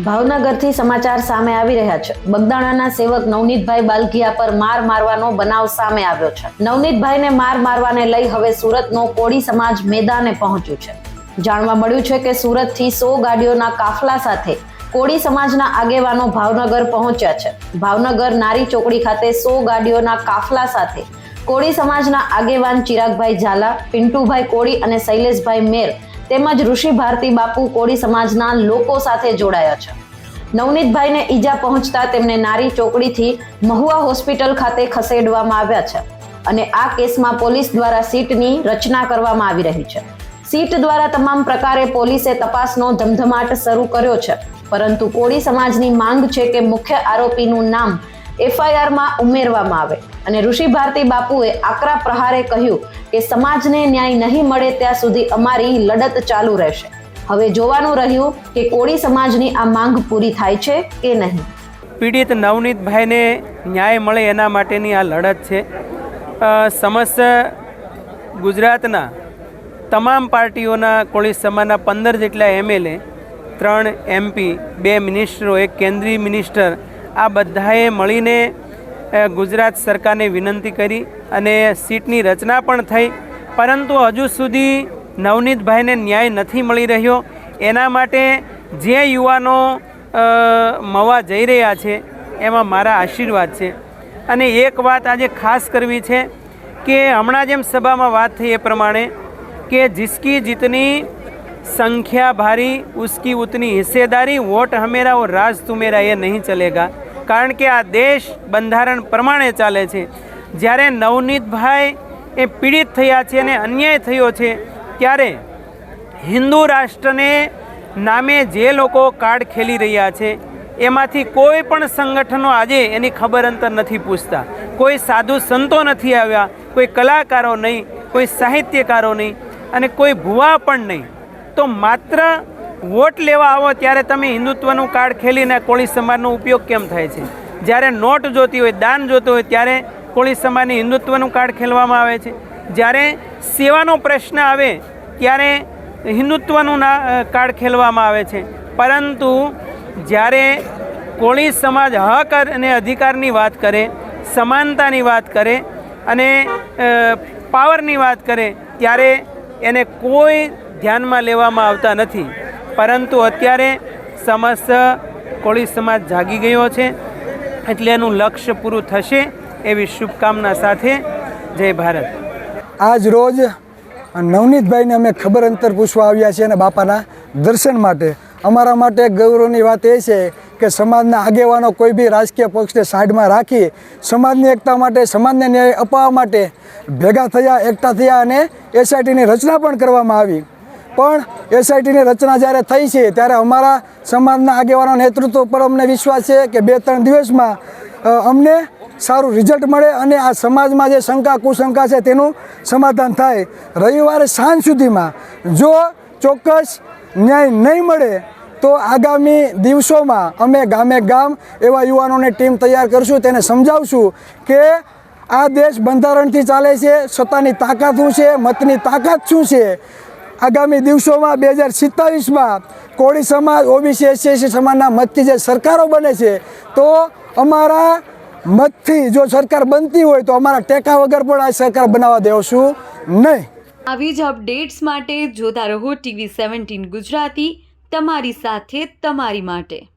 ભાવનગરથી સમાચાર સામે આવી રહ્યા છે। બગદાણાના સેવક નવનીતભાઈ બાલઘિયા પર માર મારવાનો બનાવ સામે આવ્યો છે। નવનીતભાઈને માર મારવાને લઈ હવે સુરતનો કોળી સમાજ મેદાને પહોંચ્યું છે। જાણવા મળ્યું છે કે સુરતથી 100 ગાડીઓના કાફલા સાથે કોળી સમાજના આગેવાનો ભાવનગર પહોંચ્યા છે। ભાવનગર નારી ચોકડી ખાતે 100 ગાડીઓના કાફલા સાથે કોળી સમાજના આગેવાન ચિરાગભાઈ ઝાલા, પિન્ટુભાઈ કોળી અને શૈલેષભાઈ મેર તેમજ ઋષિ ભારતી બાપુ કોળી સમાજના લોકો સાથે જોડાયા છે। નવનીતભાઈને ઈજા પહોંચતા તેમને નારી ચોકડીથી મહુવા હોસ્પિટલ ખાતે ખસેડવામાં આવ્યા છે અને આ કેસમાં પોલીસ દ્વારા સીટની રચના કરવામાં આવી રહી છે। સીટ દ્વારા તમામ પ્રકારે પોલીસે તપાસનો ધમધમાટ શરૂ કર્યો છે, પરંતુ કોળી સમાજની માંગ છે કે મુખ્ય આરોપીનું નામ એફઆઈઆરમાં ઉમેરવામાં આવે અને ઋષિ ભારતી બાપુએ આકરા પ્રહારે કહ્યું કે સમાજને ન્યાય નહીં મળે ત્યાં સુધી અમારી લડત ચાલુ રહેશે। હવે જોવાનું રહ્યું કે કોળી સમાજની આ માંગ પૂરી થાય છે કે નહીં। પીડિત નવનીતભાઈને ન્યાય મળે એના માટેની આ લડત છે। સમસ્ત ગુજરાતના તમામ પાર્ટીઓના કોળી સમાજના 15 જેટલા એમએલએ, 3 એમપી, 2 મિનિસ્ટરો, 1 કેન્દ્રીય મિનિસ્ટર, આ બધાએ મળીને ગુજરાત સરકારને વિનંતી કરી અને સીટની રચના પણ થઈ, પરંતુ હજુ સુધી નવનીતભાઈને ન્યાય નથી મળી રહ્યો। એના માટે જે યુવાનો મવા જઈ રહ્યા છે એમાં મારા આશીર્વાદ છે। અને એક વાત આજે ખાસ કરવી છે કે હમણાં જેમ સભામાં વાત થઈ એ પ્રમાણે કે जिसकी जितनी संख्या भारी उसकी उतनी हिस्सेदारी, वोट हमेरा और राज तुम्हेरा ये नहीं चलेगा। કારણ કે આ દેશ બંધારણ પ્રમાણે ચાલે છે। જ્યારે નવનીતભાઈ એ પીડિત થયા છે અને અન્યાય થયો છે ત્યારે હિન્દુ રાષ્ટ્રને નામે જે લોકો કાર્ડ ખેલી રહ્યા છે એમાંથી કોઈ પણ સંગઠનો આજે એની ખબર અંતર નથી પૂછતા। કોઈ સાધુ સંતો નથી આવ્યા, કોઈ કલાકારો નહીં, કોઈ સાહિત્યકારો નહીં અને કોઈ ભુવા પણ નહીં। તો માત્ર વોટ લેવા આવો ત્યારે તમે હિન્દુત્વનું કાર્ડ ખેલીને કોળી સમાજનો ઉપયોગ કેમ થાય છે? જ્યારે નોટ જોતી હોય, દાન જોતો હોય ત્યારે કોળી સમાજની હિન્દુત્વનું કાર્ડ ખેલવામાં આવે છે। જ્યારે સેવાનો પ્રશ્ન આવે ત્યારે હિન્દુત્વનું કાર્ડ ખેલવામાં આવે છે। પરંતુ જ્યારે કોળી સમાજ હક અને અધિકારની વાત કરે, સમાનતાની વાત કરે અને પાવરની વાત કરે ત્યારે એને કોઈ ધ્યાનમાં લેવામાં આવતા નથી। પરંતુ અત્યારે સમસ્ત કોળી સમાજ જાગી ગયો છે, એટલે એનું લક્ષ્ય પૂરું થશે એવી શુભકામના સાથે જય ભારત। આજ રોજ નવનીતભાઈને અમે ખબર અંતર પૂછવા આવ્યા છીએ અને બાપાના દર્શન માટે। અમારા માટે ગૌરવની વાત એ છે કે સમાજના આગેવાનો કોઈ બી રાજકીય પક્ષને સાઈડમાં રાખી સમાજની એકતા માટે, સમાજને ન્યાય અપાવવા માટે ભેગા થયા, એકઠા થયા અને એસઆઈટીની રચના પણ કરવામાં આવી। પણ એસઆઈટીની રચના જ્યારે થઈ છે ત્યારે અમારા સમાજના આગેવાનો નેતૃત્વ પર અમને વિશ્વાસ છે કે 2-3 દિવસમાં અમને સારું રિઝલ્ટ મળે અને આ સમાજમાં જે શંકા કુશંકા છે તેનું સમાધાન થાય। રવિવારે સાંજ સુધીમાં જો ચોક્કસ ન્યાય નહીં મળે તો આગામી દિવસોમાં અમે ગામે ગામ એવા યુવાનોની ટીમ તૈયાર કરશું, તેને સમજાવશું કે આ દેશ બંધારણથી ચાલે છે, સત્તાની તાકાત શું છે, મતની તાકાત શું છે। આગામી દિવસોમાં 2027માં કોળી સમાજ, ઓબીસી, એસસી સમાજના મતથી જે સરકારો બને છે તો અમારા મતથી જો સરકાર બનતી હોય તો અમારા ટેકા વગર પણ આ સરકાર બનાવવા દેવશું નહીં। આવી જ અપડેટ્સ માટે જોતા રહો TV17 ગુજરાતી, તમારી સાથે, તમારી માટે।